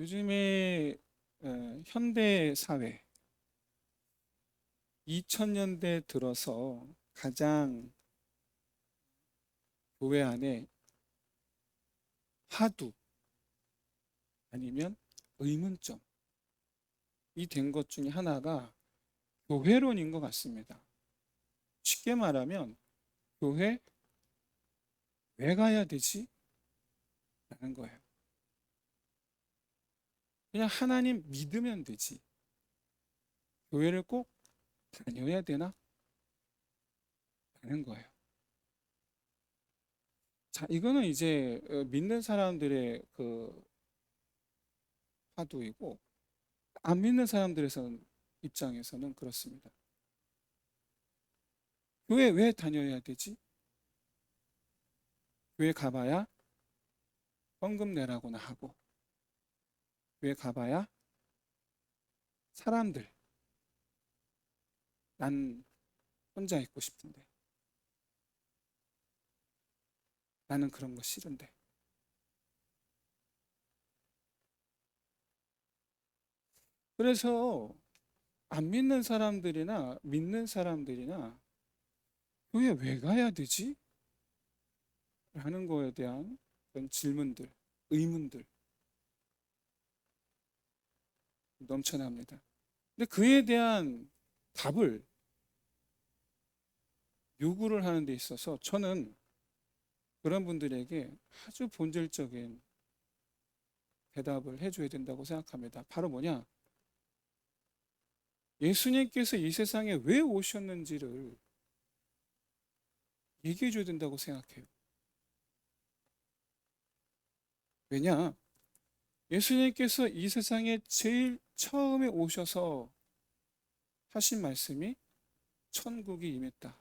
요즘에 현대 사회 2000년대 들어서 가장 교회 안에 화두 아니면 의문점이 된 것 중에 하나가 교회론인 것 같습니다. 쉽게 말하면 교회 왜 가야 되지? 라는 거예요. 그냥 하나님 믿으면 되지. 교회를 꼭 다녀야 되나? 라는 거예요. 자, 이거는 이제 믿는 사람들의 그 화두이고 안 믿는 사람들에서는 입장에서는 그렇습니다. 교회 왜 다녀야 되지? 교회 가봐야 헌금 내라고나 하고, 교회 가봐야 사람들, 난 혼자 있고 싶은데, 나는 그런 거 싫은데. 그래서 안 믿는 사람들이나 믿는 사람들이나 교회 왜 가야 되지? 라는 거에 대한 그런 질문들, 의문들 넘쳐납니다. 근데 그에 대한 답을 요구를 하는 데 있어서 저는 그런 분들에게 아주 본질적인 대답을 해줘야 된다고 생각합니다. 바로 뭐냐? 예수님께서 이 세상에 왜 오셨는지를 얘기해 줘야 된다고 생각해요. 왜냐? 예수님께서 이 세상에 제일 처음에 오셔서 하신 말씀이 천국이 임했다.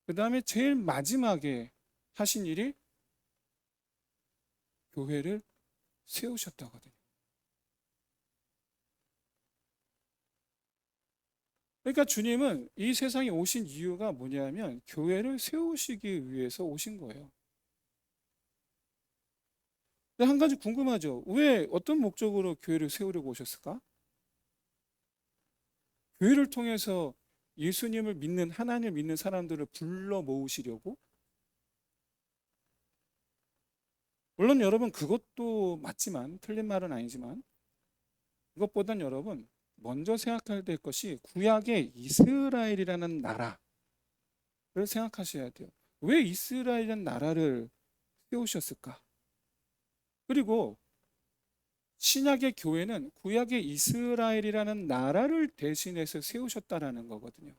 그 다음에 제일 마지막에 하신 일이 교회를 세우셨다거든요. 그러니까 주님은 이 세상에 오신 이유가 뭐냐면 교회를 세우시기 위해서 오신 거예요. 근데 한 가지 궁금하죠. 왜 어떤 목적으로 교회를 세우려고 오셨을까? 교회를 통해서 예수님을 믿는 하나님을 믿는 사람들을 불러 모으시려고? 물론 여러분 그것도 맞지만 틀린 말은 아니지만 그것보단 여러분 먼저 생각해야 될 것이 구약의 이스라엘이라는 나라를 생각하셔야 돼요. 왜 이스라엘이라는 나라를 세우셨을까? 그리고 신약의 교회는 구약의 이스라엘이라는 나라를 대신해서 세우셨다라는 거거든요.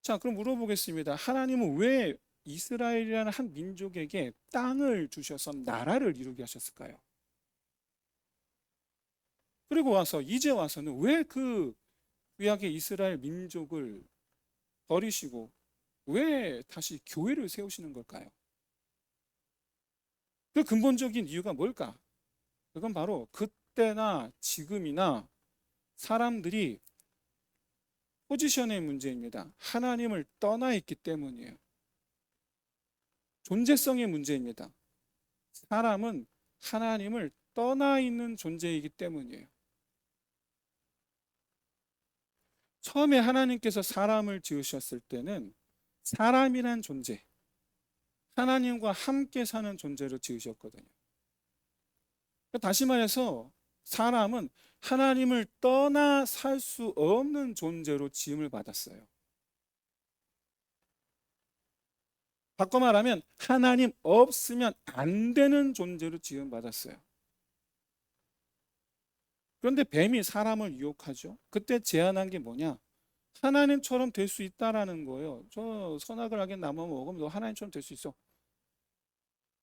자, 그럼 물어보겠습니다. 하나님은 왜 이스라엘이라는 한 민족에게 땅을 주셔서 나라를 이루게 하셨을까요? 그리고 와서 이제 와서는 왜 그 구약의 이스라엘 민족을 버리시고 왜 다시 교회를 세우시는 걸까요? 그 근본적인 이유가 뭘까? 그건 바로 그때나 지금이나 사람들이 포지션의 문제입니다. 하나님을 떠나 있기 때문이에요. 존재성의 문제입니다. 사람은 하나님을 떠나 있는 존재이기 때문이에요. 처음에 하나님께서 사람을 지으셨을 때는 사람이란 존재, 하나님과 함께 사는 존재로 지으셨거든요. 다시 말해서 사람은 하나님을 떠나 살 수 없는 존재로 지음을 받았어요. 바꿔 말하면 하나님 없으면 안 되는 존재로 지음 받았어요. 그런데 뱀이 사람을 유혹하죠. 그때 제안한 게 뭐냐? 하나님처럼 될 수 있다라는 거예요. 저 선악을 하긴 나무 먹으면 너 하나님처럼 될 수 있어.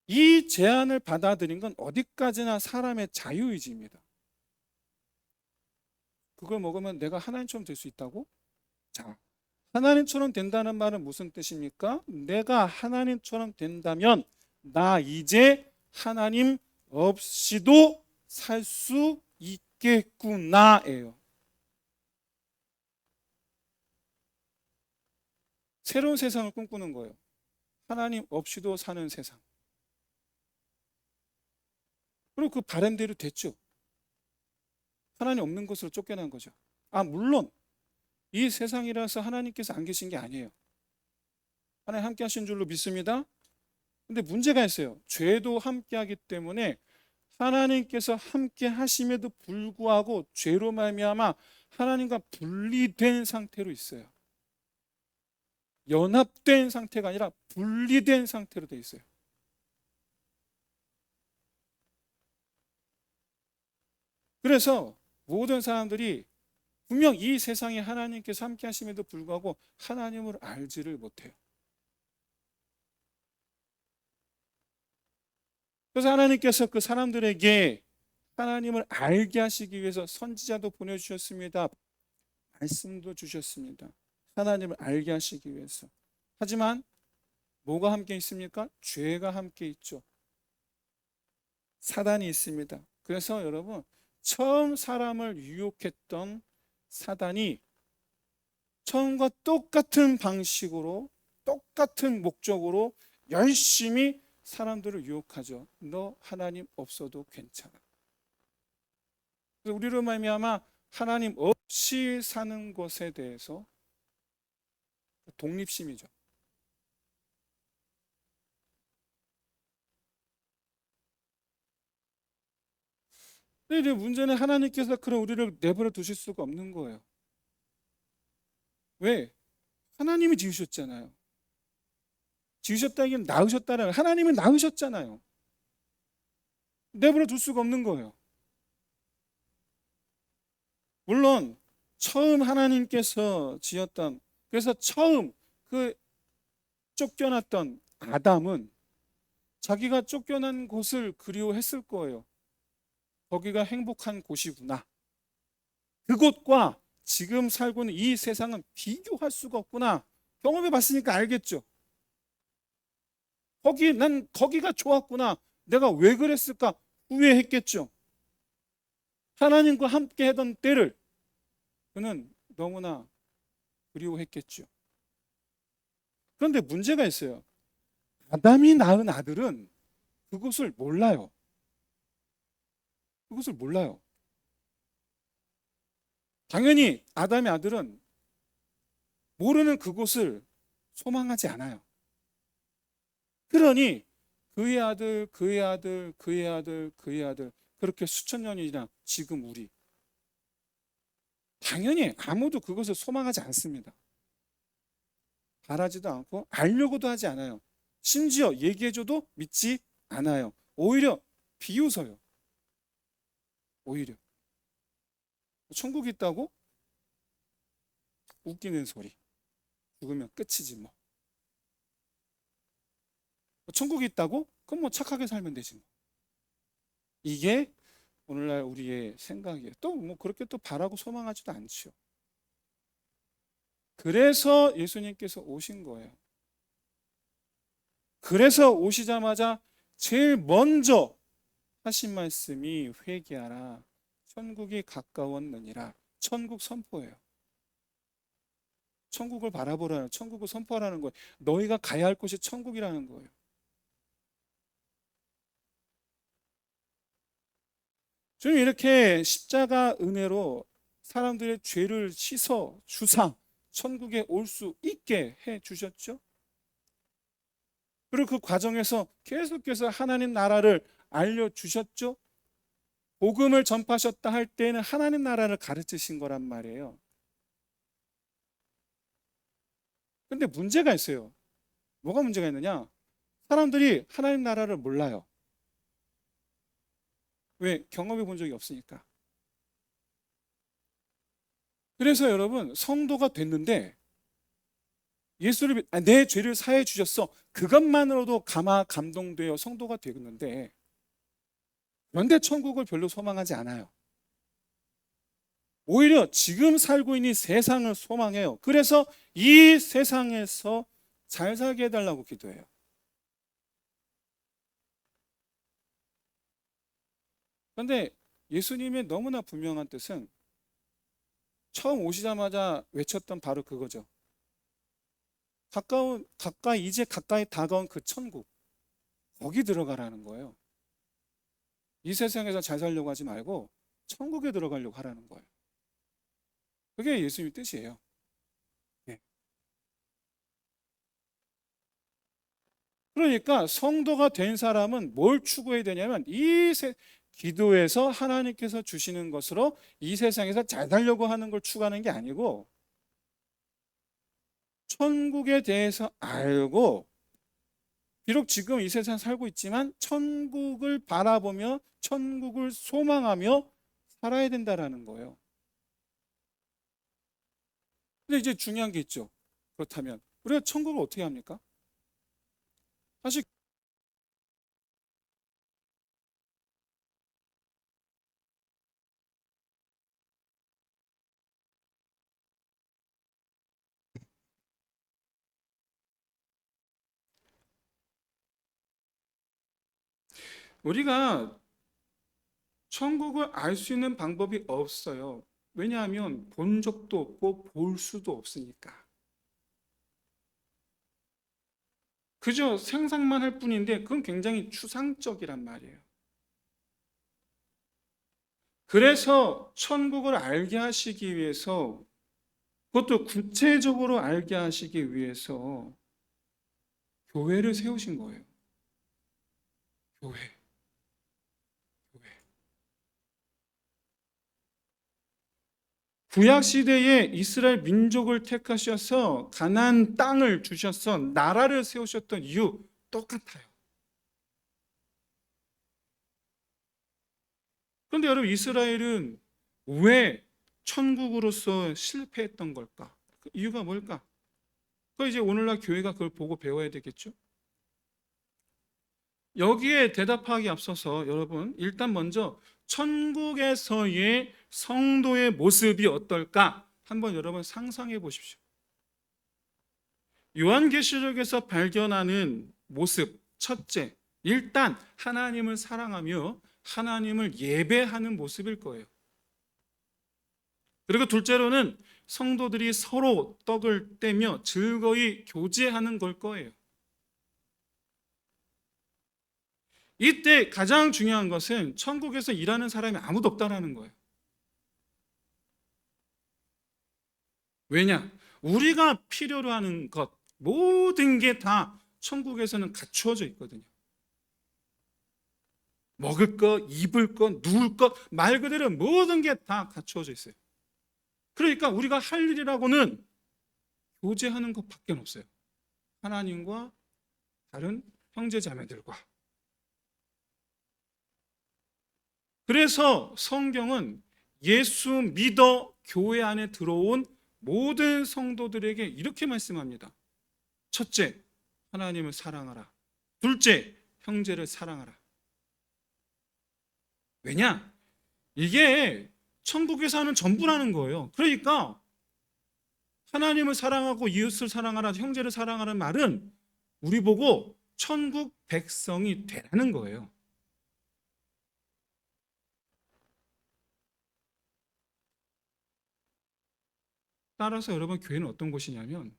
이 제안을 받아들인 건 어디까지나 사람의 자유의지입니다. 그걸 먹으면 내가 하나님처럼 될 수 있다고? 자, 하나님처럼 된다는 말은 무슨 뜻입니까? 내가 하나님처럼 된다면 나 이제 하나님 없이도 살 수 있겠구나예요. 새로운 세상을 꿈꾸는 거예요. 하나님 없이도 사는 세상. 그리고 그 바람대로 됐죠. 하나님 없는 곳으로 쫓겨난 거죠. 물론 이 세상이라서 하나님께서 안 계신 게 아니에요. 하나님 함께 하신 줄로 믿습니다. 근데 문제가 있어요. 죄도 함께 하기 때문에 하나님께서 함께 하심에도 불구하고 죄로 말미암아 하나님과 분리된 상태로 있어요. 연합된 상태가 아니라 분리된 상태로 돼 있어요. 그래서 모든 사람들이 분명 이 세상에 하나님께서 함께 하심에도 불구하고 하나님을 알지를 못해요. 그래서 하나님께서 그 사람들에게 하나님을 알게 하시기 위해서 선지자도 보내주셨습니다. 말씀도 주셨습니다. 하나님을 알게 하시기 위해서. 하지만 뭐가 함께 있습니까? 죄가 함께 있죠. 사단이 있습니다. 그래서 여러분, 처음 사람을 유혹했던 사단이 처음과 똑같은 방식으로 똑같은 목적으로 열심히 사람들을 유혹하죠. 너 하나님 없어도 괜찮아. 그래서 우리로 말미암아 하나님 없이 사는 것에 대해서 독립심이죠. 근데 이제 문제는 하나님께서 그런 우리를 내버려 두실 수가 없는 거예요. 왜? 하나님이 지으셨잖아요. 지으셨다기엔 낳으셨다는 하나님은 낳으셨잖아요. 내버려 둘 수가 없는 거예요. 물론 처음 하나님께서 지었던, 그래서 처음 그 쫓겨났던 아담은 자기가 쫓겨난 곳을 그리워했을 거예요. 거기가 행복한 곳이구나. 그곳과 지금 살고 있는 이 세상은 비교할 수가 없구나. 경험해 봤으니까 알겠죠. 난 거기가 좋았구나. 내가 왜 그랬을까? 후회했겠죠. 하나님과 함께 하던 때를 그는 너무나 그리워했겠죠. 그런데 문제가 있어요. 아담이 낳은 아들은 그것을 몰라요. 그것을 몰라요. 당연히 아담의 아들은 모르는 그곳을 소망하지 않아요. 그러니 그의 아들, 그의 아들, 그의 아들, 그의 아들, 그렇게 수천 년이 지나 지금 우리, 당연히 아무도 그것을 소망하지 않습니다. 바라지도 않고 알려고도 하지 않아요. 심지어 얘기해줘도 믿지 않아요. 오히려 비웃어요. 오히려 천국이 있다고? 웃기는 소리. 죽으면 끝이지 뭐. 천국이 있다고? 그럼 뭐 착하게 살면 되지 뭐. 이게 오늘날 우리의 생각이에요. 또 뭐 그렇게 또 바라고 소망하지도 않죠. 그래서 예수님께서 오신 거예요. 그래서 오시자마자 제일 먼저 하신 말씀이 회개하라. 천국이 가까웠느니라. 천국 선포예요. 천국을 바라보라는, 천국을 선포하라는 거예요. 너희가 가야 할 곳이 천국이라는 거예요. 주님 이렇게 십자가 은혜로 사람들의 죄를 씻어 주사 천국에 올 수 있게 해 주셨죠. 그리고 그 과정에서 계속해서 하나님 나라를 알려주셨죠. 복음을 전파하셨다 할 때는 하나님 나라를 가르치신 거란 말이에요. 근데 문제가 있어요. 뭐가 문제가 있느냐? 사람들이 하나님 나라를 몰라요. 왜? 경험해 본 적이 없으니까. 그래서 여러분, 성도가 됐는데 내 죄를 사해 주셨어. 그것만으로도 감동되어 성도가 되었는데, 그런데 천국을 별로 소망하지 않아요. 오히려 지금 살고 있는 세상을 소망해요. 그래서 이 세상에서 잘 살게 해달라고 기도해요. 그런데 예수님의 너무나 분명한 뜻은 처음 오시자마자 외쳤던 바로 그거죠. 이제 가까이 다가온 그 천국, 거기 들어가라는 거예요. 이 세상에서 잘 살려고 하지 말고 천국에 들어가려고 하라는 거예요. 그게 예수님의 뜻이에요. 네. 그러니까 성도가 된 사람은 뭘 추구해야 되냐면 기도에서 하나님께서 주시는 것으로 이 세상에서 잘 살려고 하는 걸 추구하는 게 아니고 천국에 대해서 알고 비록 지금 이 세상 살고 있지만 천국을 바라보며 천국을 소망하며 살아야 된다라는 거예요. 근데 이제 중요한 게 있죠. 그렇다면 우리가 천국을 어떻게 합니까? 사실 우리가 천국을 알 수 있는 방법이 없어요. 왜냐하면 본 적도 없고 볼 수도 없으니까. 그저 상상만 할 뿐인데 그건 굉장히 추상적이란 말이에요. 그래서 천국을 알게 하시기 위해서 그것도 구체적으로 알게 하시기 위해서 교회를 세우신 거예요. 교회. 교회. 구약 시대에 이스라엘 민족을 택하셔서 가나안 땅을 주셔서 나라를 세우셨던 이유 똑같아요. 그런데 여러분 이스라엘은 왜 천국으로서 실패했던 걸까? 그 이유가 뭘까? 그 이제 오늘날 교회가 그걸 보고 배워야 되겠죠? 여기에 대답하기 앞서서 여러분 일단 먼저 천국에서의 성도의 모습이 어떨까? 한번 여러분 상상해 보십시오. 요한계시록에서 발견하는 모습 첫째, 일단 하나님을 사랑하며 하나님을 예배하는 모습일 거예요. 그리고 둘째로는 성도들이 서로 떡을 떼며 즐거이 교제하는 걸 거예요. 이때 가장 중요한 것은 천국에서 일하는 사람이 아무도 없다라는 거예요. 왜냐? 우리가 필요로 하는 것 모든 게 다 천국에서는 갖추어져 있거든요. 먹을 것, 입을 것, 누울 것, 말 그대로 모든 게 다 갖추어져 있어요. 그러니까 우리가 할 일이라고는 교제하는 것밖에 없어요. 하나님과 다른 형제 자매들과. 그래서 성경은 예수 믿어 교회 안에 들어온 모든 성도들에게 이렇게 말씀합니다. 첫째, 하나님을 사랑하라. 둘째, 형제를 사랑하라. 왜냐? 이게 천국에서 하는 전부라는 거예요. 그러니까 하나님을 사랑하고 이웃을 사랑하라, 형제를 사랑하라는 말은 우리 보고 천국 백성이 되라는 거예요. 따라서 여러분 교회는 어떤 곳이냐면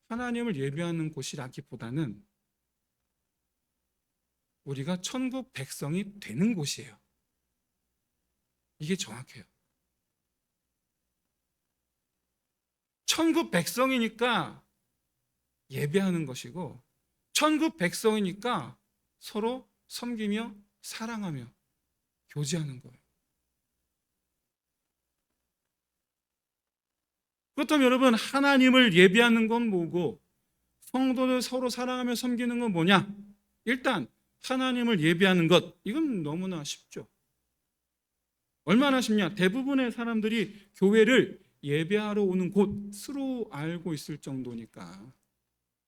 하나님을 예배하는 곳이라기보다는 우리가 천국 백성이 되는 곳이에요. 이게 정확해요. 천국 백성이니까 예배하는 것이고 천국 백성이니까 서로 섬기며 사랑하며 교제하는 거예요. 그렇다면 여러분 하나님을 예배하는 건 뭐고 성도들 서로 사랑하며 섬기는 건 뭐냐? 일단 하나님을 예배하는 것 이건 너무나 쉽죠. 얼마나 쉽냐? 대부분의 사람들이 교회를 예배하러 오는 곳으로 알고 있을 정도니까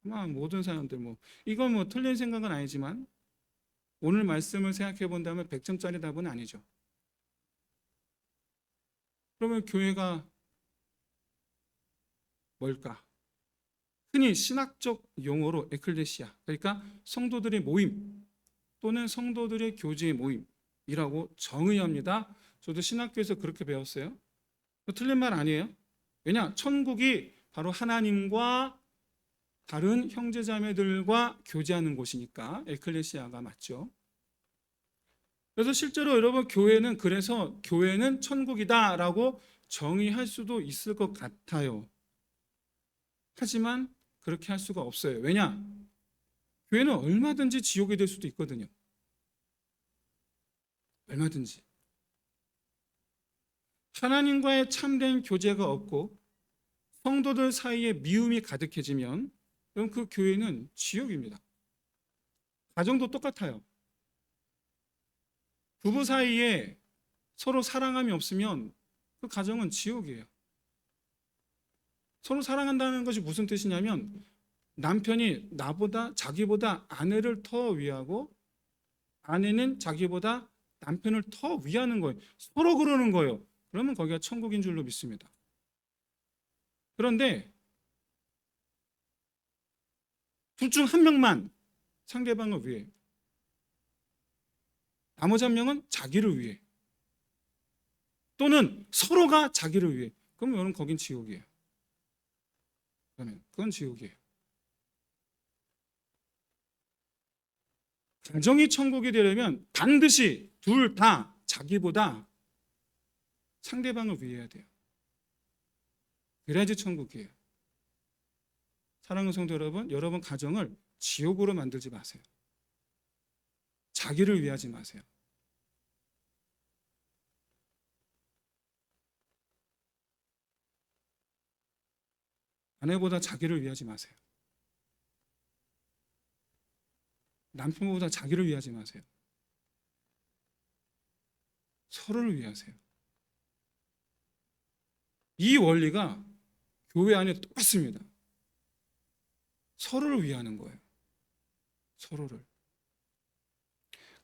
아마 모든 사람들 이건 틀린 생각은 아니지만 오늘 말씀을 생각해 본다면 100점짜리 답은 아니죠. 그러면 교회가 뭘까? 흔히 신학적 용어로 에클레시아, 그러니까 성도들의 모임 또는 성도들의 교제의 모임이라고 정의합니다. 저도 신학교에서 그렇게 배웠어요. 틀린 말 아니에요. 왜냐? 천국이 바로 하나님과 다른 형제자매들과 교제하는 곳이니까 에클레시아가 맞죠. 그래서 실제로 여러분 교회는 그래서 교회는 천국이다라고 정의할 수도 있을 것 같아요. 하지만 그렇게 할 수가 없어요. 왜냐? 교회는 얼마든지 지옥이 될 수도 있거든요. 얼마든지. 하나님과의 참된 교제가 없고 성도들 사이에 미움이 가득해지면 그럼 그 교회는 지옥입니다. 가정도 똑같아요. 부부 사이에 서로 사랑함이 없으면 그 가정은 지옥이에요. 서로 사랑한다는 것이 무슨 뜻이냐면 남편이 자기보다 아내를 더 위하고 아내는 자기보다 남편을 더 위하는 거예요. 서로 그러는 거예요. 그러면 거기가 천국인 줄로 믿습니다. 그런데 둘 중 한 명만 상대방을 위해, 나머지 한 명은 자기를 위해, 또는 서로가 자기를 위해, 그러면 여러분 거긴 지옥이에요. 그건 지옥이에요. 가정이 천국이 되려면 반드시 둘 다 자기보다 상대방을 위해야 돼요. 그래야지 천국이에요. 사랑하는 성도 여러분, 여러분 가정을 지옥으로 만들지 마세요. 자기를 위하지 마세요. 아내보다 자기를 위하지 마세요. 남편보다 자기를 위하지 마세요. 서로를 위하세요. 이 원리가 교회 안에 똑같습니다. 서로를 위하는 거예요. 서로를.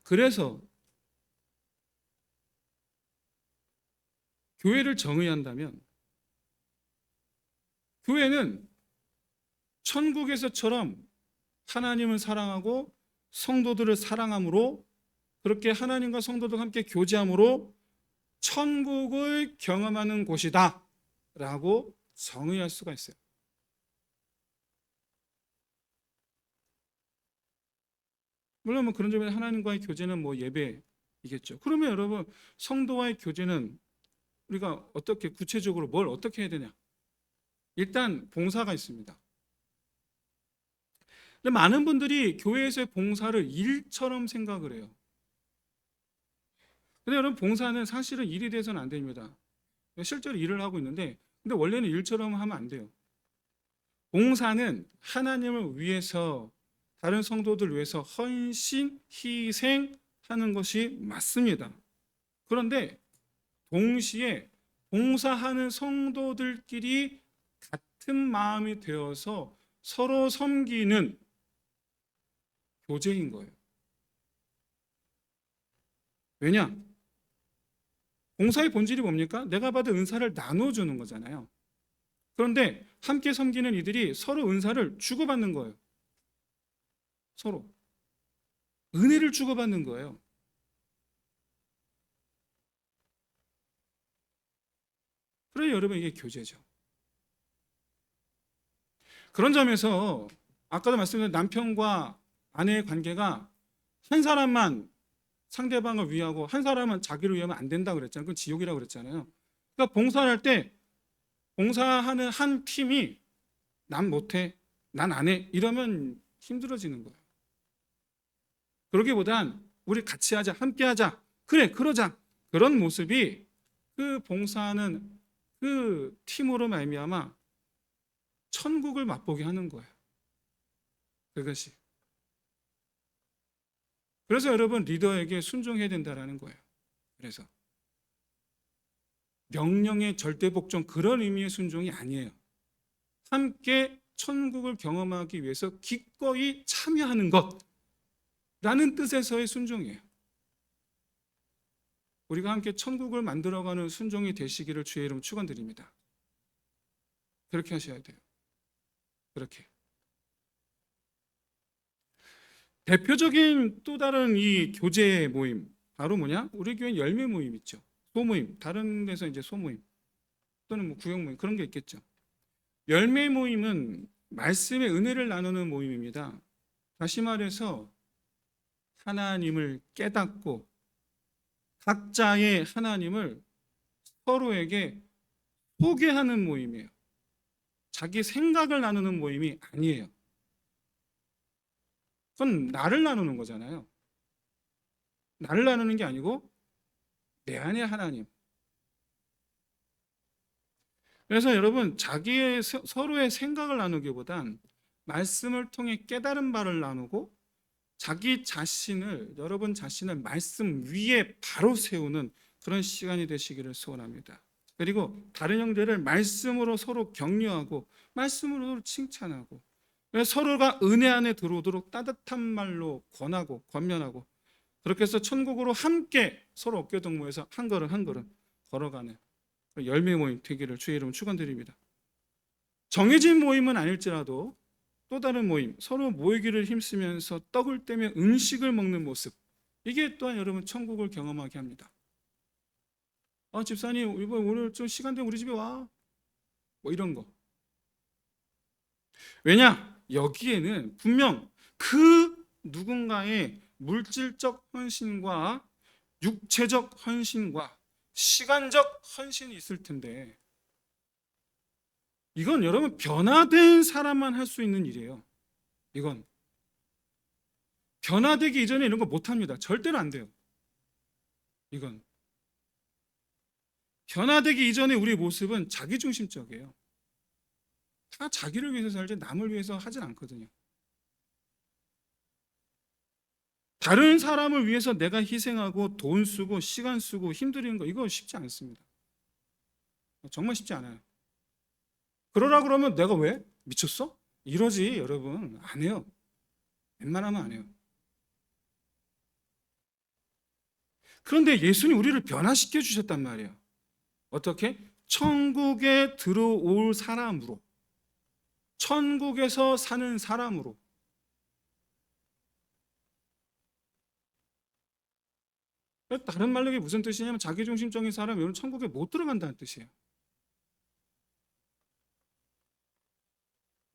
그래서 교회를 정의한다면 교회는 천국에서처럼 하나님을 사랑하고 성도들을 사랑함으로, 그렇게 하나님과 성도들과 함께 교제함으로 천국을 경험하는 곳이다 라고 정의할 수가 있어요. 물론 그런 점에서 하나님과의 교제는 예배이겠죠. 그러면 여러분 성도와의 교제는 우리가 어떻게 구체적으로 뭘 어떻게 해야 되냐? 일단 봉사가 있습니다. 근데 많은 분들이 교회에서의 봉사를 일처럼 생각을 해요. 근데 여러분 봉사는 사실은 일이 돼서는 안 됩니다. 실제로 일을 하고 있는데 근데 원래는 일처럼 하면 안 돼요. 봉사는 하나님을 위해서, 다른 성도들 위해서 헌신, 희생하는 것이 맞습니다. 그런데 동시에 봉사하는 성도들끼리 같은 마음이 되어서 서로 섬기는 교제인 거예요. 왜냐? 봉사의 본질이 뭡니까? 내가 받은 은사를 나눠주는 거잖아요. 그런데 함께 섬기는 이들이 서로 은사를 주고받는 거예요. 서로. 은혜를 주고받는 거예요. 그래 여러분 이게 교제죠. 그런 점에서 아까도 말씀드린 남편과 아내의 관계가 한 사람만 상대방을 위하고 한 사람은 자기를 위하면 안 된다고 그랬잖아요. 그건 지옥이라고 그랬잖아요. 그러니까 봉사를 할 때 봉사하는 한 팀이 난 못해, 난 안 해 이러면 힘들어지는 거예요. 그러기보단 우리 같이 하자, 함께 하자, 그래 그러자, 그런 모습이 그 봉사하는 그 팀으로 말미암아 천국을 맛보게 하는 거예요. 그것이. 그래서 여러분 리더에게 순종해야 된다라는 거예요. 그래서 명령의 절대 복종 그런 의미의 순종이 아니에요. 함께 천국을 경험하기 위해서 기꺼이 참여하는 것라는 뜻에서의 순종이에요. 우리가 함께 천국을 만들어가는 순종이 되시기를 주의 이름 축원드립니다. 그렇게 하셔야 돼요. 그렇게. 대표적인 또 다른 이 교제 모임 바로 뭐냐? 우리 교회 열매 모임 있죠. 소모임, 다른 데서 이제 소모임 또는 구역 모임 그런 게 있겠죠. 열매 모임은 말씀의 은혜를 나누는 모임입니다. 다시 말해서 하나님을 깨닫고 각자의 하나님을 서로에게 소개하는 모임이에요. 자기 생각을 나누는 모임이 아니에요. 그건 나를 나누는 거잖아요. 나를 나누는 게 아니고 내 안의 하나님. 그래서 여러분, 서로의 생각을 나누기보단 말씀을 통해 깨달은 바를 나누고 여러분 자신을 말씀 위에 바로 세우는 그런 시간이 되시기를 소원합니다. 그리고 다른 형제를 말씀으로 서로 격려하고 말씀으로 서로 칭찬하고 서로가 은혜 안에 들어오도록 따뜻한 말로 권하고 권면하고 그렇게 해서 천국으로 함께 서로 어깨동무해서 한 걸음 한 걸음 걸어가는 열매 모임 되기를 주의 이름으로 축원드립니다. 정해진 모임은 아닐지라도 또 다른 모임, 서로 모이기를 힘쓰면서 떡을 떼며 음식을 먹는 모습, 이게 또한 여러분 천국을 경험하게 합니다. 집사님 오늘 좀 시간 되면 우리 집에 와, 뭐 이런 거. 왜냐? 여기에는 분명 그 누군가의 물질적 헌신과 육체적 헌신과 시간적 헌신이 있을 텐데, 이건 여러분 변화된 사람만 할 수 있는 일이에요. 이건 변화되기 이전에 이런 거 못합니다. 절대로 안 돼요. 이건 변화되기 이전에 우리 모습은 자기중심적이에요. 다 자기를 위해서 살지 남을 위해서 하진 않거든요. 다른 사람을 위해서 내가 희생하고 돈 쓰고 시간 쓰고 힘들이는 거, 이거 쉽지 않습니다. 정말 쉽지 않아요. 그러라 그러면 내가 왜? 미쳤어? 이러지 여러분. 안 해요. 웬만하면 안 해요. 그런데 예수님 우리를 변화시켜 주셨단 말이에요. 어떻게? 천국에 들어올 사람으로, 천국에서 사는 사람으로. 다른 말로 이게 무슨 뜻이냐면 자기중심적인 사람이 여러분 천국에 못 들어간다는 뜻이에요.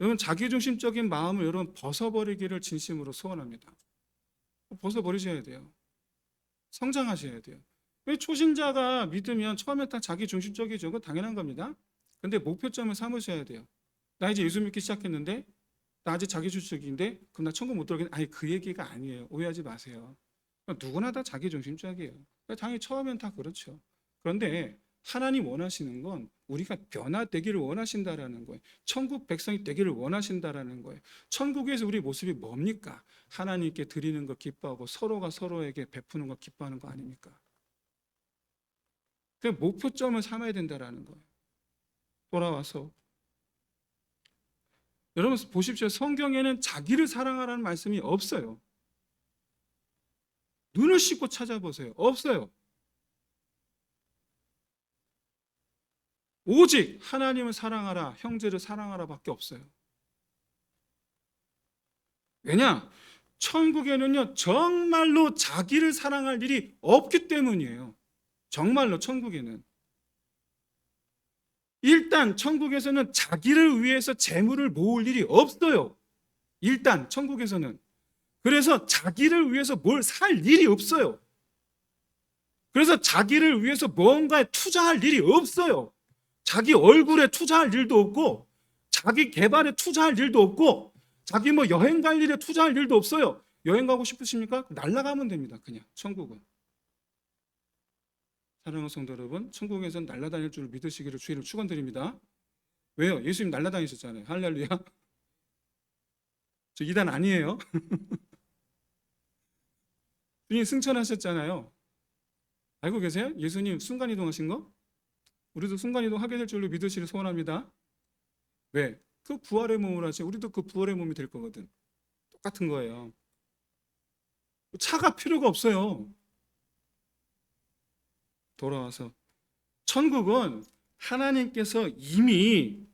여러분 자기중심적인 마음을 여러분 벗어버리기를 진심으로 소원합니다. 벗어버리셔야 돼요. 성장하셔야 돼요. 왜 초신자가 믿으면 처음에 다 자기중심적이죠. 그건 당연한 겁니다. 근데 목표점을 삼으셔야 돼요. 나 이제 예수 믿기 시작했는데 나 아직 자기중심적인데 그럼 나 천국 못 들어가겠네. 아니 그 얘기가 아니에요. 오해하지 마세요. 누구나 다 자기중심적이에요. 당연히 처음엔 다 그렇죠. 그런데 하나님 원하시는 건 우리가 변화되기를 원하신다라는 거예요. 천국 백성이 되기를 원하신다라는 거예요. 천국에서 우리 모습이 뭡니까? 하나님께 드리는 거 기뻐하고 서로가 서로에게 베푸는 거 기뻐하는 거 아닙니까? 그 목표점을 삼아야 된다라는 거예요. 돌아와서 여러분 보십시오. 성경에는 자기를 사랑하라는 말씀이 없어요. 눈을 씻고 찾아보세요. 없어요. 오직 하나님을 사랑하라, 형제를 사랑하라 밖에 없어요. 왜냐? 천국에는요 정말로 자기를 사랑할 일이 없기 때문이에요. 정말로 천국에는. 일단 천국에서는 자기를 위해서 재물을 모을 일이 없어요. 일단 천국에서는. 그래서 자기를 위해서 뭘 살 일이 없어요. 그래서 자기를 위해서 뭔가에 투자할 일이 없어요. 자기 얼굴에 투자할 일도 없고 자기 개발에 투자할 일도 없고 자기 뭐 여행 갈 일에 투자할 일도 없어요. 여행 가고 싶으십니까? 날아가면 됩니다. 그냥 천국은. 사랑하는 성도 여러분, 천국에서는 날아다닐 줄 믿으시기를 주의를 축원드립니다. 왜요? 예수님 날아다니셨잖아요. 할렐루야. 저 이단 아니에요. 주님 승천하셨잖아요. 알고 계세요? 예수님 순간이동하신 거? 우리도 순간이동 하게 될 줄로 믿으시길 소원합니다. 왜? 그 부활의 몸을 하시 우리도 그 부활의 몸이 될 거거든. 똑같은 거예요. 차가 필요가 없어요. 돌아와서 천국은 하나님께서 이미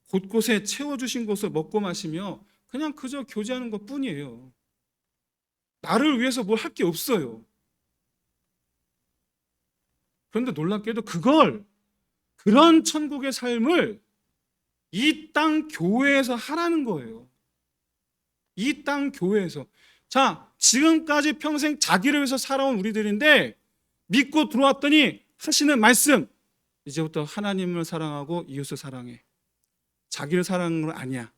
곳곳에 채워주신 곳을 먹고 마시며 그냥 그저 교제하는 것 뿐이에요. 나를 위해서 뭘 할 게 없어요. 그런데 놀랍게도 그런 천국의 삶을 이 땅 교회에서 하라는 거예요. 이 땅 교회에서. 자, 지금까지 평생 자기를 위해서 살아온 우리들인데 믿고 들어왔더니 하시는 말씀, 이제부터 하나님을 사랑하고 이웃을 사랑해. 자기를 사랑하는 건 아니야.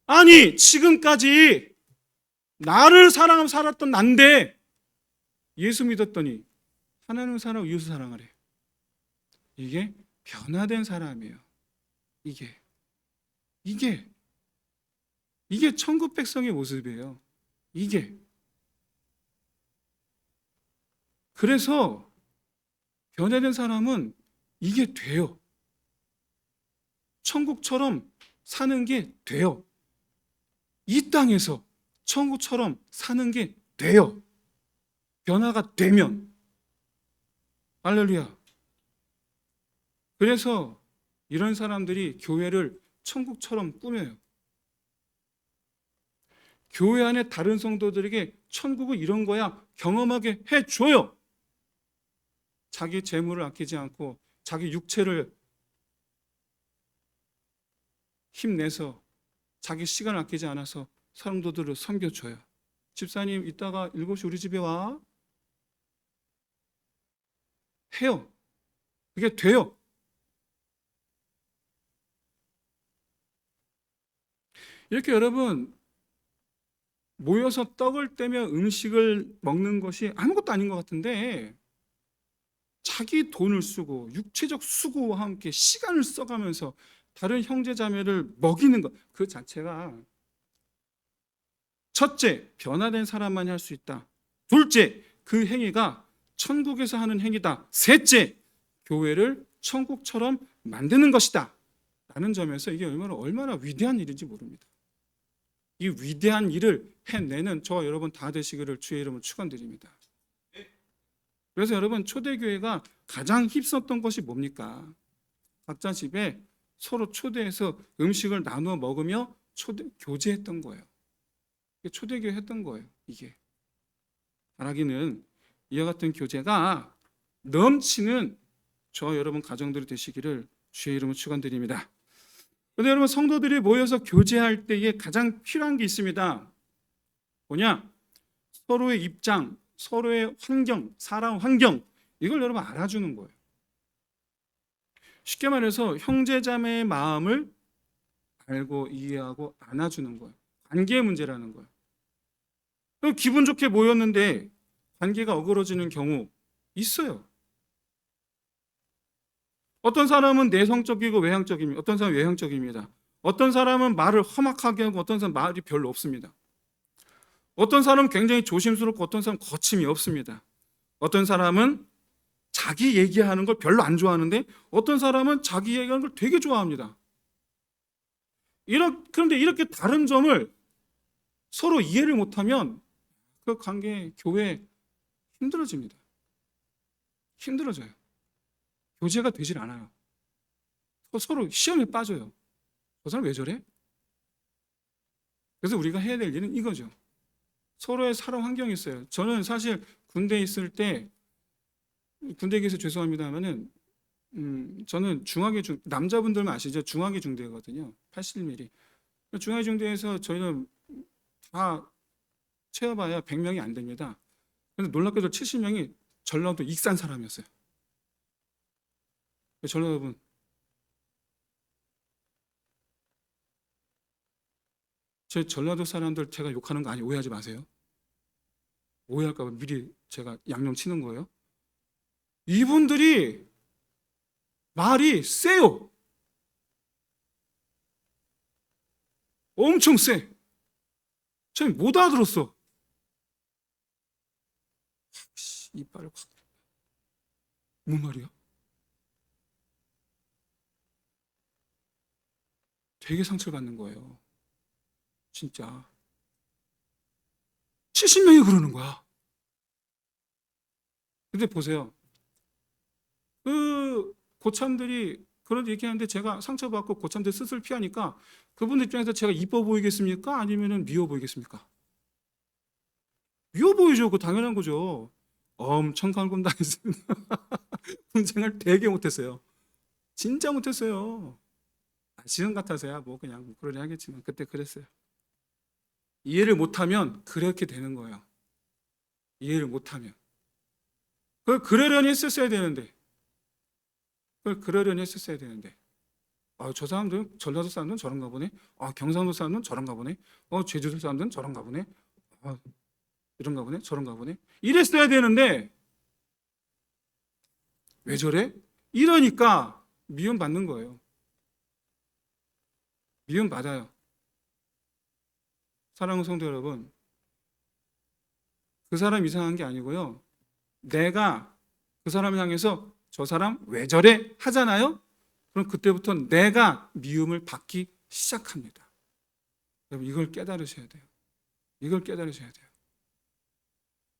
아니, 지금까지 나를 사랑하며 살았던 난데 예수 믿었더니 하나님을 사랑하고 이웃을 사랑하래. 이게 변화된 사람이에요. 이게 천국 백성의 모습이에요. 이게. 그래서 변화된 사람은 이게 돼요. 천국처럼 사는 게 돼요. 이 땅에서 천국처럼 사는 게 돼요. 변화가 되면. 할렐루야. 그래서 이런 사람들이 교회를 천국처럼 꾸며요. 교회 안에 다른 성도들에게 천국은 이런 거야 경험하게 해줘요. 자기 재물을 아끼지 않고 자기 육체를 힘내서 자기 시간을 아끼지 않아서 성도들을 섬겨줘요. 집사님 이따가 7시 우리 집에 와. 해요. 그게 돼요. 이렇게 여러분 모여서 떡을 떼며 음식을 먹는 것이 아무것도 아닌 것 같은데 자기 돈을 쓰고 육체적 수고와 함께 시간을 써가면서 다른 형제 자매를 먹이는 것, 그 자체가 첫째, 변화된 사람만이 할 수 있다. 둘째, 그 행위가 천국에서 하는 행위다. 셋째, 교회를 천국처럼 만드는 것이다. 라는 점에서 이게 얼마나 위대한 일인지 모릅니다. 이 위대한 일을 해내는 저와 여러분 다 되시기를 주의 이름으로 축원드립니다. 그래서 여러분 초대교회가 가장 힘썼던 것이 뭡니까? 각자 집에 서로 초대해서 음식을 나누어 먹으며 교제했던 거예요. 초대교회 했던 거예요. 이게 바라기는 이와 같은 교제가 넘치는 저와 여러분 가정들이 되시기를 주의 이름으로 축원드립니다. 그런데 여러분 성도들이 모여서 교제할 때에 가장 필요한 게 있습니다. 뭐냐? 서로의 입장, 서로의 환경, 사람 환경, 이걸 여러분 알아주는 거예요. 쉽게 말해서 형제자매의 마음을 알고 이해하고 안아주는 거예요. 관계의 문제라는 거예요. 기분 좋게 모였는데 관계가 어그러지는 경우 있어요. 어떤 사람은 내성적이고 외향적입니다. 어떤 사람은 외향적입니다. 어떤 사람은 말을 험악하게 하고 어떤 사람은 말이 별로 없습니다. 어떤 사람은 굉장히 조심스럽고 어떤 사람은 거침이 없습니다. 어떤 사람은 자기 얘기하는 걸 별로 안 좋아하는데 어떤 사람은 자기 얘기하는 걸 되게 좋아합니다. 그런데 이렇게 다른 점을 서로 이해를 못하면 그 관계, 교회 힘들어집니다. 힘들어져요. 교제가 되질 않아요. 서로 시험에 빠져요. 저 사람 왜 저래? 그래서 우리가 해야 될 일은 이거죠. 서로의 살아 환경이 있어요. 저는 사실 군대에 있을 때, 군대 얘기해서 죄송합니다만은 저는 남자분들만 아시죠? 중화기 중대거든요. 81mm. 중화기 중대에서 저희는 다 채워봐야 100명이 안 됩니다. 그런데 놀랍게도 70명이 전라도 익산 사람이었어요. 전라도 여러분, 제 전라도 사람들 제가 욕하는 거 아니에요. 오해하지 마세요. 오해할까 봐 미리 제가 양념 치는 거예요. 이분들이 말이 세요. 엄청 세. 저희 못 알아들었어. 이빨을 확. 뭔 말이야? 되게 상처를 받는 거예요. 진짜 70명이 그러는 거야. 근데 보세요. 그 고참들이 그런 얘기하는데 제가 상처받고 고참들 스스로 피하니까 그분들 입장에서 제가 이뻐 보이겠습니까? 아니면 미워 보이겠습니까? 미워 보이죠. 그거 당연한 거죠. 엄청 갈굼 당했습니다. 분쟁을 되게 못했어요. 진짜 못했어요. 지금 같아서야 뭐 그냥 그러려 하겠지만 그때 그랬어요. 이해를 못하면 그렇게 되는 거예요. 이해를 못하면. 그걸 그러려니 했었어야 되는데, 그걸 그러려니 했었어야 되는데, 저 사람들은 전라도 사람들은 저런가 보네. 경상도 사람들은 저런가 보네. 제주도 사람들은 저런가 보네. 아, 이런가 보네. 저런가 보네. 이랬어야 되는데 왜 저래? 이러니까 미움 받는 거예요. 미움 받아요. 사랑하는 성도 여러분, 그 사람 이상한 게 아니고요. 내가 그 사람을 향해서 저 사람 왜 저래? 하잖아요. 그럼 그때부터 내가 미움을 받기 시작합니다. 여러분, 이걸 깨달으셔야 돼요. 이걸 깨달으셔야 돼요.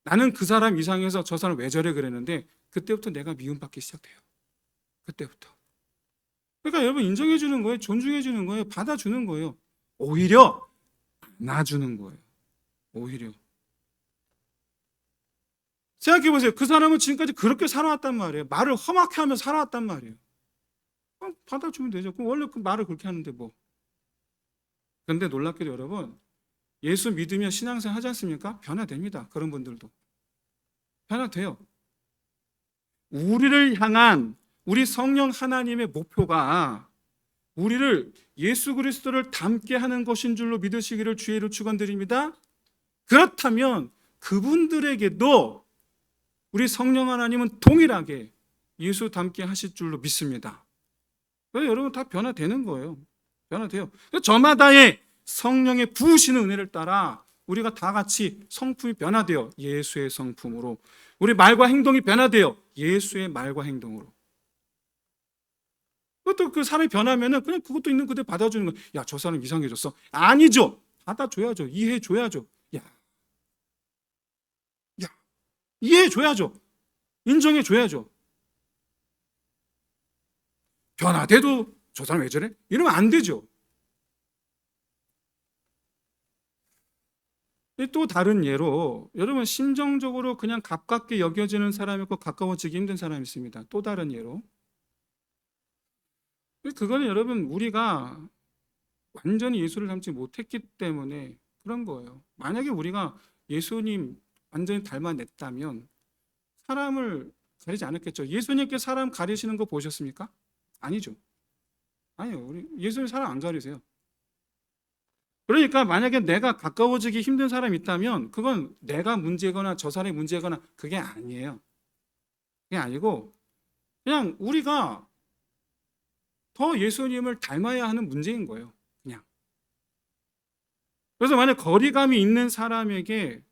나는 그 사람 이상해서 저 사람 왜 저래 그랬는데 그때부터 내가 미움받기 시작돼요. 그때부터. 그러니까 여러분, 인정해 주는 거예요. 존중해 주는 거예요. 받아주는 거예요. 오히려 안아주는 거예요. 오히려. 생각해 보세요. 그 사람은 지금까지 그렇게 살아왔단 말이에요. 말을 험하게 하며 살아왔단 말이에요. 받아주면 되죠. 그럼 원래 그 말을 그렇게 하는데 뭐. 그런데 놀랍게도 여러분, 예수 믿으며 신앙생활 하지 않습니까? 변화됩니다. 그런 분들도. 변화돼요. 우리를 향한 우리 성령 하나님의 목표가 우리를 예수 그리스도를 닮게 하는 것인 줄로 믿으시기를 주의로 축원드립니다. 그렇다면 그분들에게도 우리 성령 하나님은 동일하게 예수 닮게 하실 줄로 믿습니다. 여러분, 다 변화되는 거예요. 변화돼요. 저마다의 성령의 부으시는 은혜를 따라 우리가 다 같이 성품이 변화돼요. 예수의 성품으로. 우리 말과 행동이 변화돼요. 예수의 말과 행동으로. 그것도 그 사람이 변하면은 그냥 그것도 있는 그대로 받아주는 거예요. 야, 저 사람 이상해졌어. 아니죠. 받아줘야죠. 이해해줘야죠. 야, 이해해줘야죠. 인정해줘야죠. 변화돼도 저 사람 왜 저래? 이러면 안 되죠. 또 다른 예로 여러분, 심정적으로 그냥 가깝게 여겨지는 사람이 있고 가까워지기 힘든 사람이 있습니다. 또 다른 예로, 그거는 여러분, 우리가 완전히 예수를 닮지 못했기 때문에 그런 거예요. 만약에 우리가 예수님 완전히 닮아냈다면 사람을 가리지 않았겠죠. 예수님께 사람 가리시는 거 보셨습니까? 아니죠. 아니요. 우리 예수님 사람 안 가리세요. 그러니까 만약에 내가 가까워지기 힘든 사람이 있다면 그건 내가 문제거나 저 사람이 문제거나 그게 아니에요. 그게 아니고 그냥 우리가 더 예수님을 닮아야 하는 문제인 거예요. 그냥. 그래서 만약 거리감이 있는 사람에게,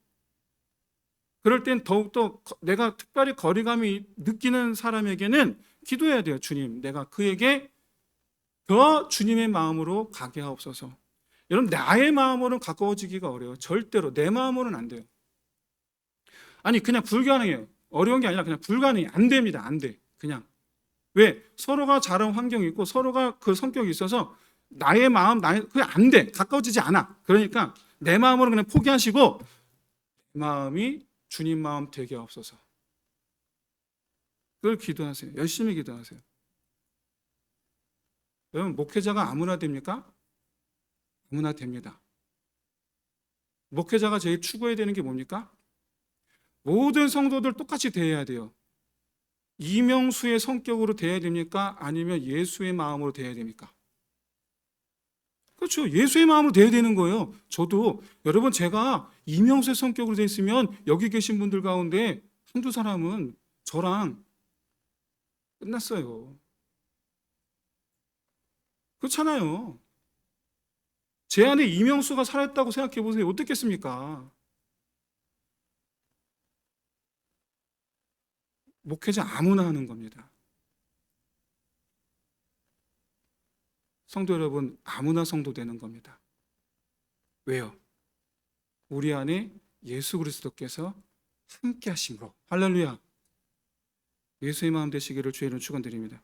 그럴 땐 더욱더 내가 특별히 거리감이 느끼는 사람에게는 기도해야 돼요. 주님, 내가 그에게 더 주님의 마음으로 가게 하옵소서. 여러분, 나의 마음으로는 가까워지기가 어려워요. 절대로 내 마음으로는 안 돼요. 아니, 그냥 불가능해요. 어려운 게 아니라 그냥 불가능해. 안 됩니다. 안 돼. 그냥. 왜? 서로가 자란 환경이 있고 서로가 그 성격이 있어서 나의 마음, 그게 안 돼. 가까워지지 않아. 그러니까 내 마음으로 그냥 포기하시고 내 마음이 주님 마음 되게 하옵소서. 그걸 기도하세요. 열심히 기도하세요. 여러분, 목회자가 아무나 됩니까? 아무나 됩니다. 목회자가 제일 추구해야 되는 게 뭡니까? 모든 성도들 똑같이 대해야 돼요. 이명수의 성격으로 대해야 됩니까? 아니면 예수의 마음으로 대해야 됩니까? 그렇죠. 예수의 마음으로 대해야 되는 거예요. 저도 여러분, 제가 이명수의 성격으로 돼 있으면 여기 계신 분들 가운데 한두 사람은 저랑 끝났어요. 그렇잖아요. 제 안에 이명수가 살았다고 생각해 보세요. 어떻겠습니까? 목회자 아무나 하는 겁니다. 성도 여러분, 아무나 성도 되는 겁니다. 왜요? 우리 안에 예수 그리스도께서 함께 하심으로. 할렐루야. 예수의 마음 되시기를 주의 이름으로 축원드립니다.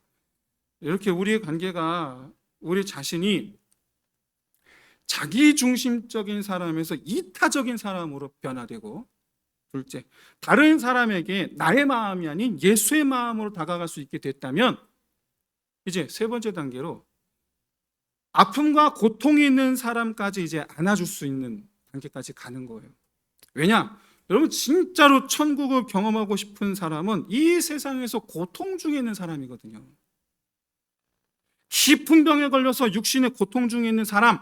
이렇게 우리의 관계가, 우리 자신이 자기중심적인 사람에서 이타적인 사람으로 변화되고, 둘째, 다른 사람에게 나의 마음이 아닌 예수의 마음으로 다가갈 수 있게 됐다면, 이제 세 번째 단계로 아픔과 고통이 있는 사람까지 이제 안아줄 수 있는 단계까지 가는 거예요. 왜냐? 여러분 진짜로 천국을 경험하고 싶은 사람은 이 세상에서 고통 중에 있는 사람이거든요. 깊은 병에 걸려서 육신의 고통 중에 있는 사람,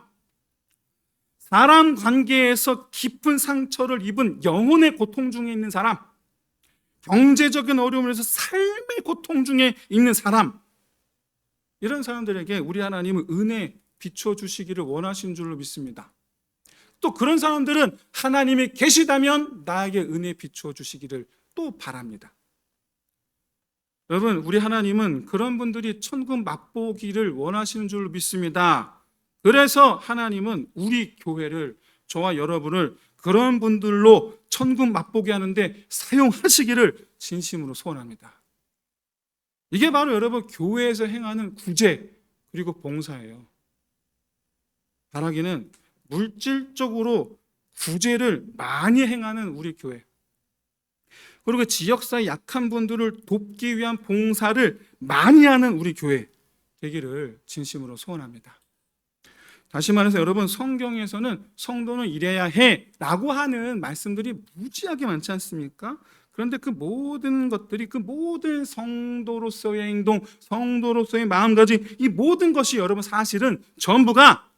사람 관계에서 깊은 상처를 입은 영혼의 고통 중에 있는 사람, 경제적인 어려움에서 삶의 고통 중에 있는 사람, 이런 사람들에게 우리 하나님은 은혜 비춰주시기를 원하시는 줄로 믿습니다. 또 그런 사람들은 하나님이 계시다면 나에게 은혜 비춰주시기를 또 바랍니다. 여러분, 우리 하나님은 그런 분들이 천국 맛보기를 원하시는 줄로 믿습니다. 그래서 하나님은 우리 교회를, 저와 여러분을 그런 분들로 천국 맛보게 하는데 사용하시기를 진심으로 소원합니다. 이게 바로 여러분 교회에서 행하는 구제 그리고 봉사예요. 바라기는 물질적으로 구제를 많이 행하는 우리 교회, 그리고 지역사회 약한 분들을 돕기 위한 봉사를 많이 하는 우리 교회 되기를 진심으로 소원합니다. 다시 말해서 여러분, 성경에서는 성도는 이래야 해 라고 하는 말씀들이 무지하게 많지 않습니까? 그런데 그 모든 것들이, 그 모든 성도로서의 행동, 성도로서의 마음가짐, 이 모든 것이 여러분 사실은 전부가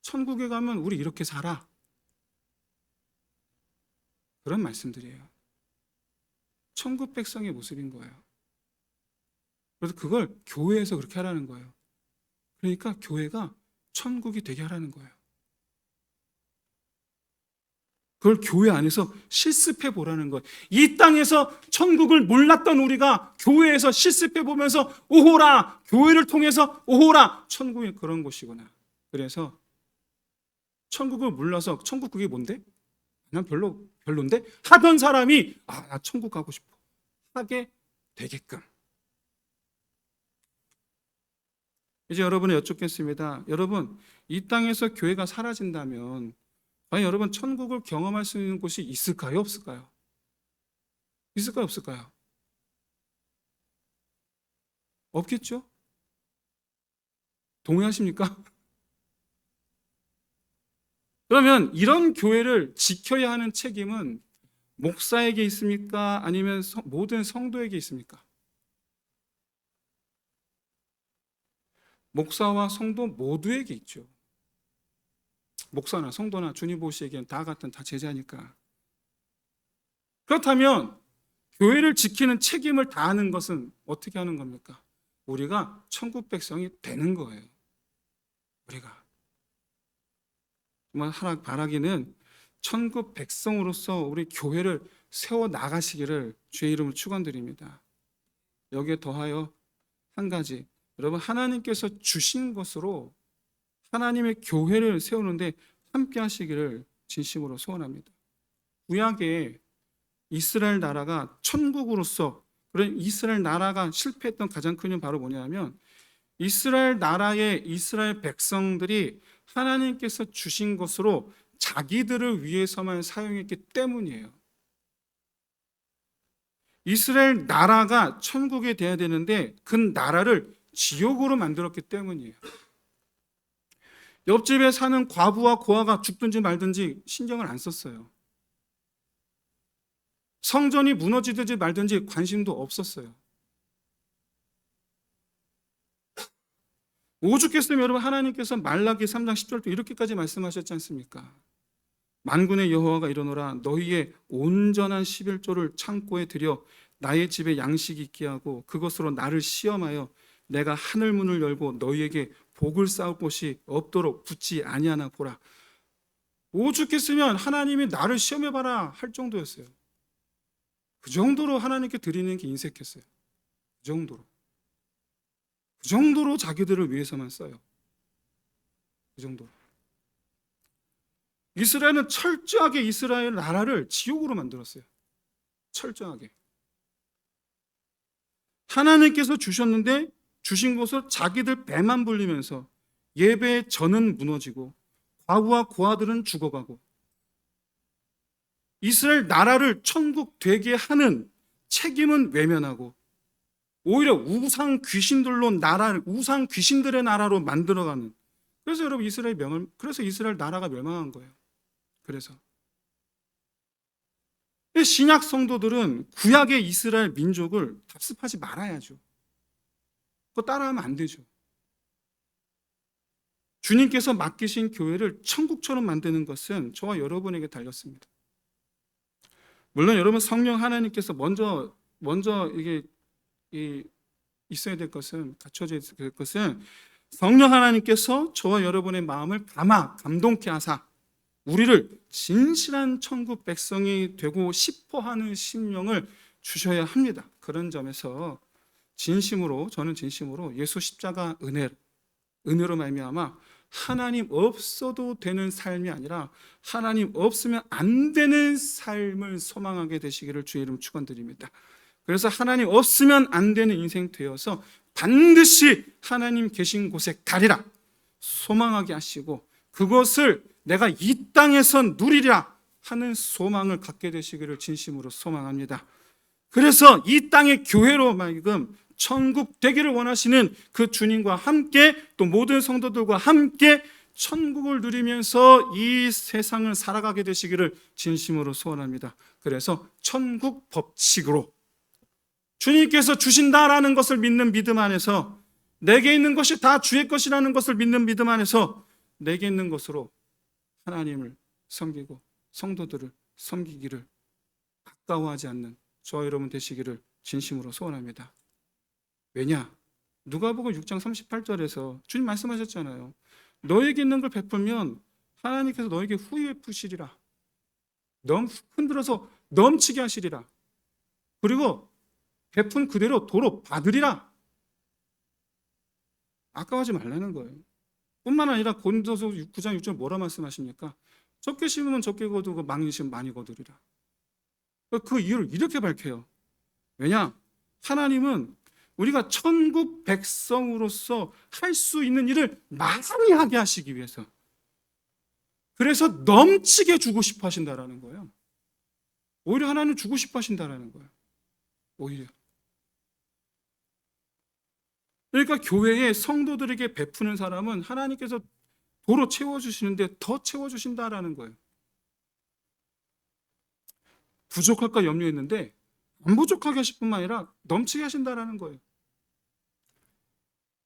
천국에 가면 우리 이렇게 살아, 그런 말씀들이에요. 천국 백성의 모습인 거예요. 그래서 그걸 교회에서 그렇게 하라는 거예요. 그러니까 교회가 천국이 되게 하라는 거예요. 그걸 교회 안에서 실습해 보라는 거예요. 이 땅에서 천국을 몰랐던 우리가 교회에서 실습해 보면서 오호라, 교회를 통해서 오호라, 천국이 그런 곳이구나. 그래서 천국을 몰라서 천국 그게 뭔데? 난 별론데? 하던 사람이 나 천국 가고 싶어 하게 되게끔. 이제 여러분을 여쭙겠습니다. 여러분, 이 땅에서 교회가 사라진다면 과연 여러분 천국을 경험할 수 있는 곳이 있을까요? 없을까요? 있을까요? 없을까요? 없겠죠? 동의하십니까? 그러면 이런 교회를 지켜야 하는 책임은 목사에게 있습니까? 아니면 모든 성도에게 있습니까? 목사와 성도 모두에게 있죠. 목사나 성도나 주님 보시기엔 다 같은 다 제자니까. 그렇다면 교회를 지키는 책임을 다하는 것은 어떻게 하는 겁니까? 우리가 천국 백성이 되는 거예요. 우리가 정말 하나 바라기는 천국 백성으로서 우리 교회를 세워 나가시기를 주의 이름으로 축원드립니다. 여기에 더하여 한 가지, 여러분 하나님께서 주신 것으로 하나님의 교회를 세우는데 함께 하시기를 진심으로 소원합니다. 구약에 이스라엘 나라가 천국으로서, 그런 이스라엘 나라가 실패했던 가장 큰 이유는 바로 뭐냐면 이스라엘 나라의 이스라엘 백성들이 하나님께서 주신 것으로 자기들을 위해서만 사용했기 때문이에요. 이스라엘 나라가 천국이 돼야 되는데 그 나라를 지옥으로 만들었기 때문이에요. 옆집에 사는 과부와 고아가 죽든지 말든지 신경을 안 썼어요. 성전이 무너지든지 말든지 관심도 없었어요. 오죽했으면 여러분 하나님께서 말라기 3장 10절도 이렇게까지 말씀하셨지 않습니까? 만군의 여호와가 이르노라, 너희의 온전한 11조를 창고에 들여 나의 집에 양식이 있게 하고 그것으로 나를 시험하여 내가 하늘 문을 열고 너희에게 복을 쌓을 곳이 없도록 붙지 아니하나 보라. 오죽했으면 하나님이 나를 시험해봐라 할 정도였어요. 그 정도로 하나님께 드리는 게 인색했어요. 그 정도로 자기들을 위해서만 써요. 그 정도로. 이스라엘은 철저하게 이스라엘 나라를 지옥으로 만들었어요. 철저하게. 하나님께서 주셨는데 주신 것을 자기들 배만 불리면서 예배의 전은 무너지고 과부와 고아들은 죽어가고 이스라엘 나라를 천국 되게 하는 책임은 외면하고 오히려 우상 귀신들의 나라로 만들어가는. 그래서 여러분 그래서 이스라엘 나라가 멸망한 거예요. 그래서 신약 성도들은 구약의 이스라엘 민족을 답습하지 말아야죠. 그거 따라하면 안 되죠. 주님께서 맡기신 교회를 천국처럼 만드는 것은 저와 여러분에게 달렸습니다. 물론 여러분 성령 하나님께서 먼저 이게 있어야 될 것은, 갖춰져 될 것은, 성령 하나님께서 저와 여러분의 마음을 감동케 하사 우리를 진실한 천국 백성이 되고 싶어하는 심령을 주셔야 합니다. 그런 점에서 저는 진심으로 예수 십자가 은혜로 말미암아 하나님 없어도 되는 삶이 아니라 하나님 없으면 안 되는 삶을 소망하게 되시기를 주의 이름으로 축원드립니다. 그래서 하나님 없으면 안 되는 인생 되어서 반드시 하나님 계신 곳에 가리라 소망하게 하시고, 그것을 내가 이 땅에서 누리랴 하는 소망을 갖게 되시기를 진심으로 소망합니다. 그래서 이 땅의 교회로 말금 천국 되기를 원하시는 그 주님과 함께, 또 모든 성도들과 함께 천국을 누리면서 이 세상을 살아가게 되시기를 진심으로 소원합니다. 그래서 천국 법칙으로 주님께서 주신다라는 것을 믿는 믿음 안에서, 내게 있는 것이 다 주의 것이라는 것을 믿는 믿음 안에서 내게 있는 것으로 하나님을 섬기고 성도들을 섬기기를 아까워하지 않는 저와 여러분 되시기를 진심으로 소원합니다. 왜냐? 누가복음 6장 38절에서 주님 말씀하셨잖아요. 너에게 있는 걸 베풀면 하나님께서 너에게 후히 베푸시리라. 흔들어서 넘치게 하시리라. 그리고 베푼 그대로 도로 받으리라. 아까워하지 말라는 거예요. 뿐만 아니라 고린도서 9장 6절 뭐라 말씀하십니까? 적게 심으면 적게 거두고 많이 심으면 많이 거두리라. 그 이유를 이렇게 밝혀요. 왜냐? 하나님은 우리가 천국 백성으로서 할 수 있는 일을 많이 하게 하시기 위해서, 그래서 넘치게 주고 싶어 하신다라는 거예요. 오히려 하나님 주고 싶어 하신다라는 거예요. 오히려. 그러니까 교회의 성도들에게 베푸는 사람은 하나님께서 도로 채워주시는데 더 채워주신다라는 거예요. 부족할까 염려했는데 안 부족하게 하실 뿐만 아니라 넘치게 하신다라는 거예요.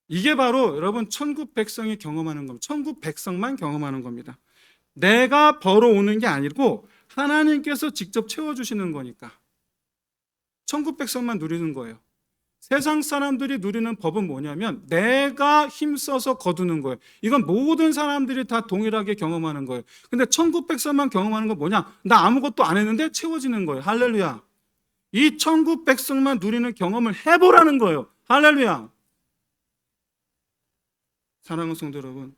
이게 바로 여러분 천국 백성이 경험하는 겁니다. 천국 백성만 경험하는 겁니다. 내가 벌어오는 게 아니고 하나님께서 직접 채워주시는 거니까 천국 백성만 누리는 거예요. 세상 사람들이 누리는 법은 뭐냐면 내가 힘써서 거두는 거예요. 이건 모든 사람들이 다 동일하게 경험하는 거예요. 근데 천국 백성만 경험하는 건 뭐냐? 나 아무것도 안 했는데 채워지는 거예요. 할렐루야. 이 천국 백성만 누리는 경험을 해보라는 거예요. 할렐루야. 사랑하는 성도 여러분,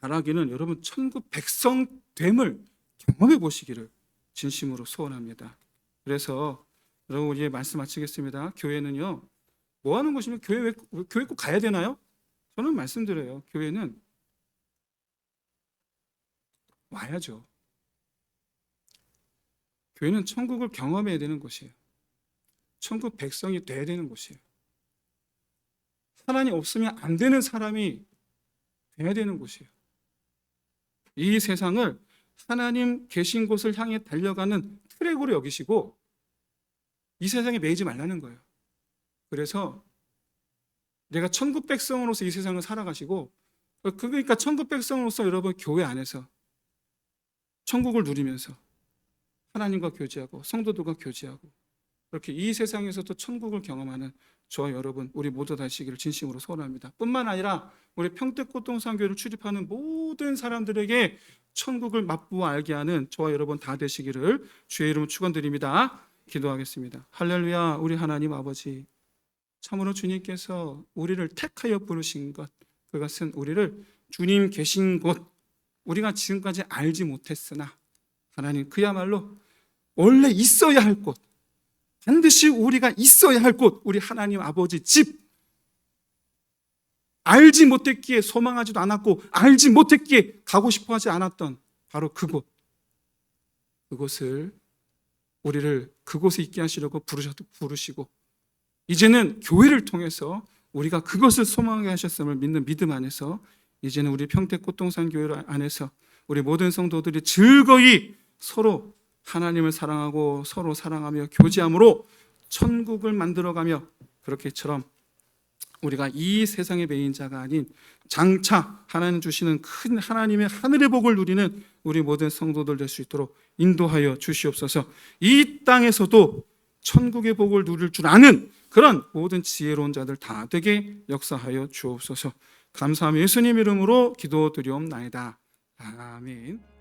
바라기는 여러분 천국 백성 됨을 경험해 보시기를 진심으로 소원합니다. 그래서 여러분 이제 말씀 마치겠습니다. 교회는요, 뭐 하는 곳이면 교회 꼭 가야 되나요? 저는 말씀드려요. 교회는 와야죠. 교회는 천국을 경험해야 되는 곳이에요. 천국 백성이 돼야 되는 곳이에요. 하나님 없으면 안 되는 사람이 돼야 되는 곳이에요. 이 세상을 하나님 계신 곳을 향해 달려가는 트랙으로 여기시고 이 세상에 매이지 말라는 거예요. 그래서 내가 천국 백성으로서 이 세상을 살아가시고, 그러니까 천국 백성으로서 여러분 교회 안에서 천국을 누리면서 하나님과 교제하고 성도들과 교제하고 그렇게 이 세상에서도 천국을 경험하는 저와 여러분 우리 모두 되시기를 진심으로 소원합니다. 뿐만 아니라 우리 평택꽃동산교회를 출입하는 모든 사람들에게 천국을 맛보아 알게 하는 저와 여러분 다 되시기를 주의 이름으로 축원드립니다. 기도하겠습니다. 할렐루야. 우리 하나님 아버지, 참으로 주님께서 우리를 택하여 부르신 것, 그것은 우리를 주님 계신 곳, 우리가 지금까지 알지 못했으나 하나님 그야말로 원래 있어야 할 곳, 반드시 우리가 있어야 할 곳, 우리 하나님 아버지 집, 알지 못했기에 소망하지도 않았고 알지 못했기에 가고 싶어 하지 않았던 바로 그곳, 그곳을 우리를 그곳에 있게 하시려고 부르시고 이제는 교회를 통해서 우리가 그것을 소망하게 하셨음을 믿는 믿음 안에서 이제는 우리 평택꽃동산 교회 안에서 우리 모든 성도들이 즐거이 서로 하나님을 사랑하고 서로 사랑하며 교제함으로 천국을 만들어가며 그렇게처럼 우리가 이 세상의 매인자가 아닌 장차 하나님 주시는 큰 하나님의 하늘의 복을 누리는 우리 모든 성도들 될 수 있도록 인도하여 주시옵소서. 이 땅에서도 천국의 복을 누릴 줄 아는 그런 모든 지혜로운 자들 다 되게 역사하여 주옵소서. 감사하며 예수님 이름으로 기도드리옵나이다. 아멘.